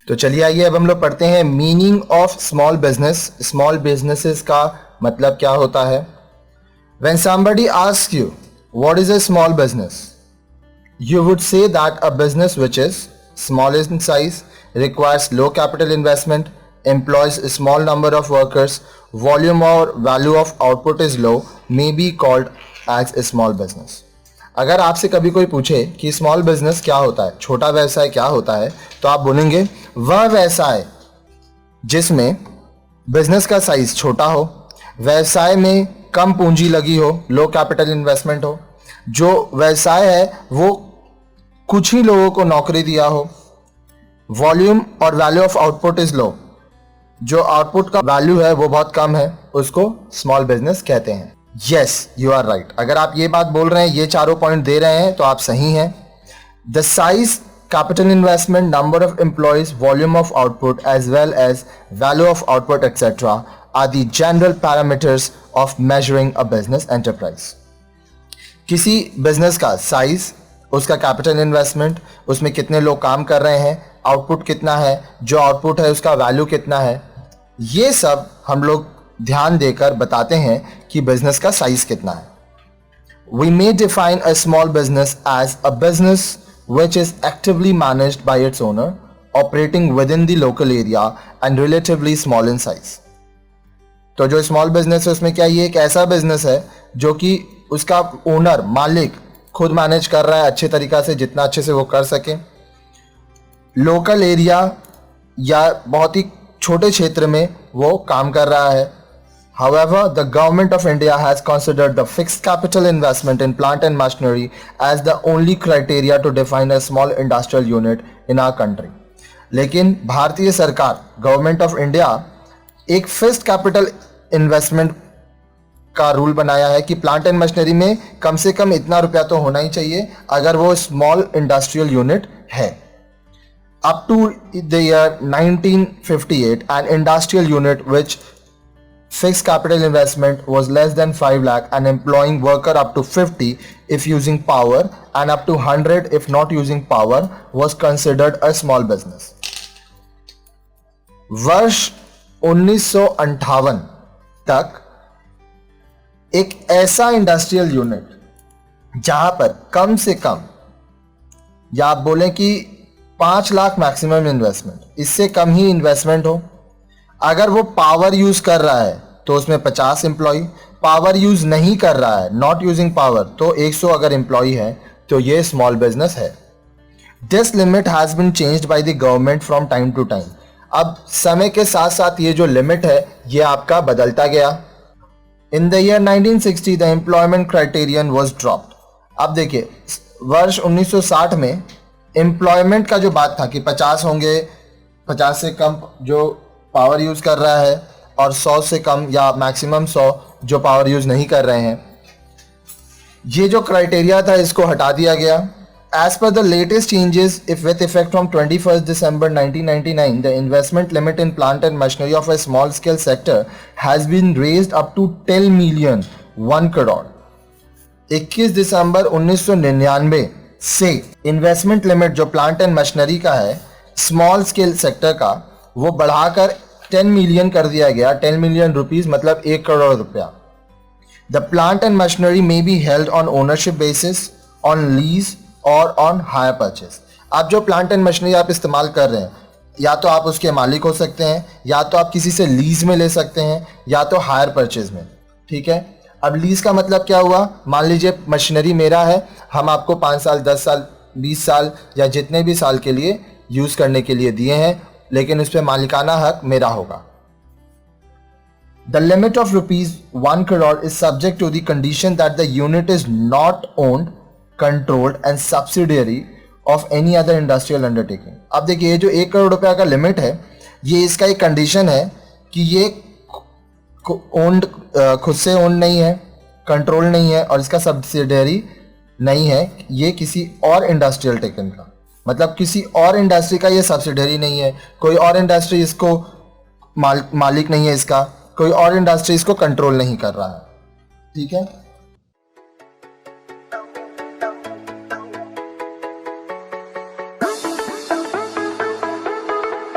तो चलिए आइए अब हम लोग पढ़ते हैं meaning of small business. Small businesses का मतलब क्या होता है? When somebody asks you what is a small business, you would say that a business which is small in size, requires low capital investment, employs a small number of workers, volume or value of output is low, may be called as a small business. अगर आपसे कभी कोई पूछे कि small business क्या होता है, छोटा व्यवसाय क्या होता है, तो आप बोलेंगे वह व्यवसाय जिसमें बिजनेस का साइज छोटा हो, व्यवसाय में कम पूंजी लगी हो, लो कैपिटल इन्वेस्टमेंट हो, जो व्यवसाय है वो कुछ ही लोगों को नौकरी दिया हो, वॉल्यूम और value of output is low, जो आउटपुट का वैल्यू है वो बहुत कम है, उसको स्मॉल बिजनेस कहते हैं। Yes, you are right. अगर आप ये बात बोल रहे हैं, ये चारों पॉइंट दे रहे हैं, तो आप सही हैं। The size, capital investment, number of employees, volume of output, as well as value of output, etc. are the general parameters of measuring a business enterprise. किसी बिजनेस का साइज, उसका कैपिटल इन्वेस्टमेंट, उसमें कितने लोग काम कर रहे हैं, आउटपुट कितना है, जो आउटपुट है उसका वैल्यू कितना है, ये सब हम लोग ध्यान देकर बताते हैं कि बिजनेस का साइज कितना है। We may define a small business as a business which is actively managed by its owner, operating within the local area and relatively small in size. तो जो स्मॉल बिजनेस है उसमें क्या ये एक ऐसा बिजनेस है जो कि उसका ओनर, मालिक खुद मैनेज कर रहा है अच्छे तरीका से, जितना अच्छे से वो कर सके, लोकल एरिया या बहुत ही छोटे क्षेत्र में वो काम कर रहा है। However, the government of India has considered the fixed capital investment in plant and machinery as the only criteria to define a small industrial unit in our country. लेकिन भारतीय सरकार, गवर्नमेंट ऑफ इंडिया, एक fixed capital investment का rule बनाया है कि plant and machinery में कम से कम इतना रुपया तो होना ही चाहिए अगर वो स्मॉल इंडस्ट्रियल यूनिट है। Up to the year 1958, an industrial unit which fixed capital investment was less than 5 lakh and employing worker up to 50 if using power and up to 100 if not using power was considered a small business. वर्ष 1958 तक एक ऐसा industrial unit जहां पर कम से कम, या आप बोलें कि 5 लाख मैक्सिमम इन्वेस्टमेंट, इससे कम ही इन्वेस्टमेंट हो, अगर वो पावर यूज कर रहा है तो उसमें 50 एम्प्लॉय, पावर यूज नहीं कर रहा है, नॉट यूजिंग पावर, तो 100 अगर एम्प्लॉय है तो ये स्मॉल बिजनेस है। This limit has been changed by the government from time to time. अब समय के साथ साथ ये जो लिमिट है ये आपका बदलता गया। In the year 1960 the employment criterion was dropped. अब देखिए, वर्ष 1960 में एम्प्लॉयमेंट का जो बात था कि 50 होंगे, 50 से कम जो पावर यूज कर रहा है और 100 से कम या मैक्सिमम 100 जो पावर यूज नहीं कर रहे हैं, ये जो क्राइटेरिया था इसको हटा दिया गया। As per the latest changes if with effect from 21 December 1999 the investment limit in plant and machinery of a small scale sector has been raised up to 10 million 1 crore. 21 दिसंबर 1999 से इन्वेस्टमेंट लिमिट जो plant and machinery का है, small scale sector का, वो बढ़ाकर 10 million कर दिया गया। 10 मिलियन रुपीस मतलब 1 करोड़ रुपया। The plant and machinery may be held on ownership basis, on lease और ऑन हायर परचेज। आप जो प्लांट एंड मशीनरी आप इस्तेमाल कर रहे हैं, या तो आप उसके मालिक हो सकते हैं, या तो आप किसी से लीज में ले सकते हैं, या तो हायर परचेज में। ठीक है, अब लीज का मतलब क्या हुआ? मान लीजिए मशीनरी मेरा है, हम आपको 5 साल, 10 साल, 20 साल या जितने भी साल के लिए यूज करने के लिए दिए हैं, लेकिन उस पर मालिकाना हक मेरा होगा। The limit of ₹1 crore is subject to the condition that the unit is not owned, controlled and subsidiary of any other industrial undertaking. अब देखिए, ये जो 1 करोड़ रुपया का लिमिट है, ये इसका एक कंडीशन है कि ये ओन्ड, खुद से ओन्ड नहीं है, कंट्रोल नहीं है और इसका सब्सिडियरी नहीं है, ये किसी और इंडस्ट्रियल टेकन का, मतलब किसी और इंडस्ट्री का ये सब्सिडरी नहीं है, कोई और इंडस्ट्री इसको मालिक नहीं है इसका, कोई और इंडस्ट्री इसको कंट्रोल नहीं कर रहा है। ठीक है।